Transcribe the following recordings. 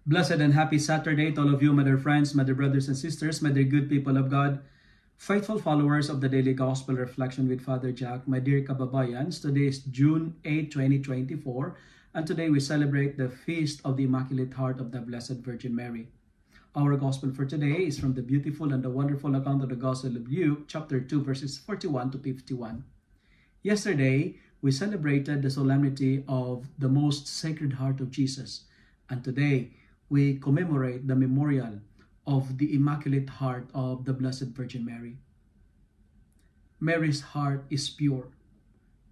Blessed and happy Saturday to all of you, my dear friends, my dear brothers and sisters, my dear good people of God, faithful followers of the Daily Gospel Reflection with Father Jack, my dear kababayans. Today is June 8, 2024, and today we celebrate the Feast of the Immaculate Heart of the Blessed Virgin Mary. Our Gospel for today is from the beautiful and the wonderful account of the Gospel of Luke, chapter 2, verses 41 to 51. Yesterday, we celebrated the solemnity of the Most Sacred Heart of Jesus, and today, we commemorate the memorial of the Immaculate Heart of the Blessed Virgin Mary. Mary's heart is pure.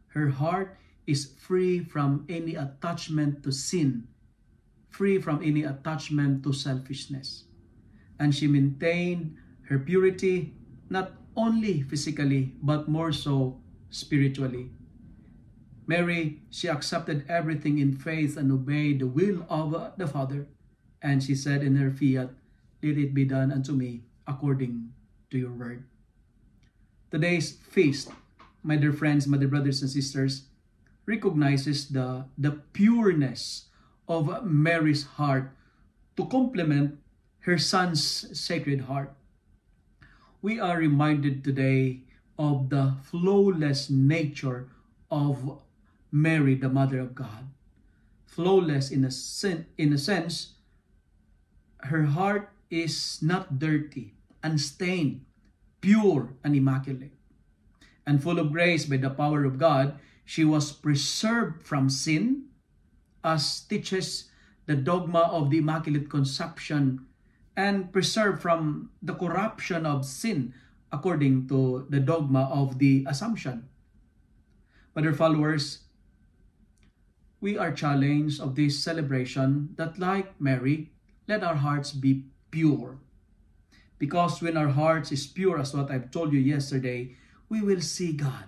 Her heart is free from any attachment to sin, free from any attachment to selfishness. And she maintained her purity not only physically, but more so spiritually. Mary, she accepted everything in faith and obeyed the will of the Father. And she said in her fiat, "Let it be done unto me according to your word." Today's feast, my dear friends, my dear brothers and sisters, recognizes the pureness of Mary's heart to complement her son's sacred heart. We are reminded today of the flawless nature of Mary, the Mother of God. Flawless in a sense, her heart is not dirty, unstained, pure, and immaculate. And full of grace by the power of God, she was preserved from sin, as teaches the dogma of the Immaculate Conception, and preserved from the corruption of sin, according to the dogma of the Assumption. But dear followers, we are challenged of this celebration that, like Mary, let our hearts be pure. Because when our hearts is pure, as what I've told you yesterday, we will see God.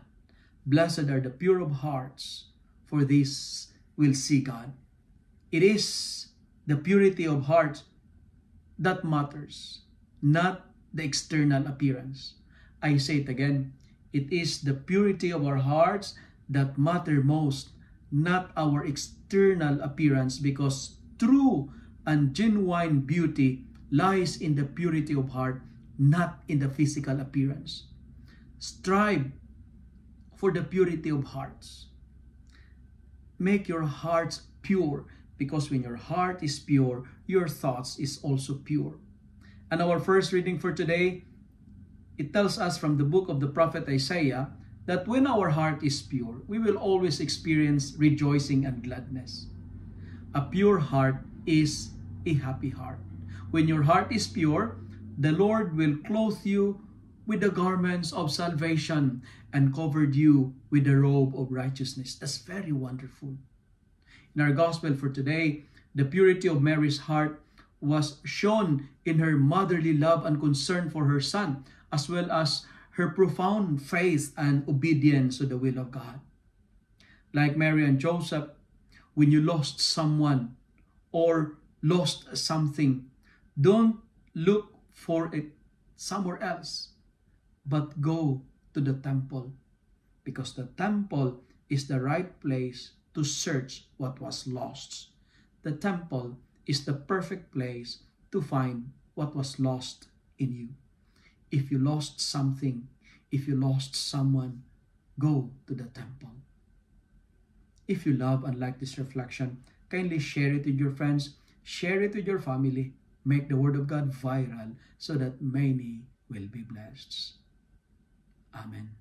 Blessed are the pure of hearts, for these will see God. It is the purity of heart that matters, not the external appearance. I say it again, it is the purity of our hearts that matter most, not our external appearance, because true and genuine beauty lies in the purity of heart, not in the physical appearance. Strive for the purity of hearts. Make your hearts pure, because when your heart is pure, your thoughts is also pure. And our first reading for today, it tells us from the book of the prophet Isaiah that when our heart is pure, we will always experience rejoicing and gladness. A pure heart is a happy heart. When your heart is pure, the Lord will clothe you with the garments of salvation and covered you with the robe of righteousness. That's very wonderful. In our gospel for today, the purity of Mary's heart was shown in her motherly love and concern for her son, as well as her profound faith and obedience to the will of God. Like Mary and Joseph, when you lost someone or lost something, don't look for it somewhere else, but go to the temple, because the temple is the right place to search what was lost. The temple is the perfect place to find what was lost in you. If you lost something, if you lost someone, go to the temple. If you love and like this reflection, kindly share it with your friends, share it with your family, make the Word of God viral so that many will be blessed. Amen.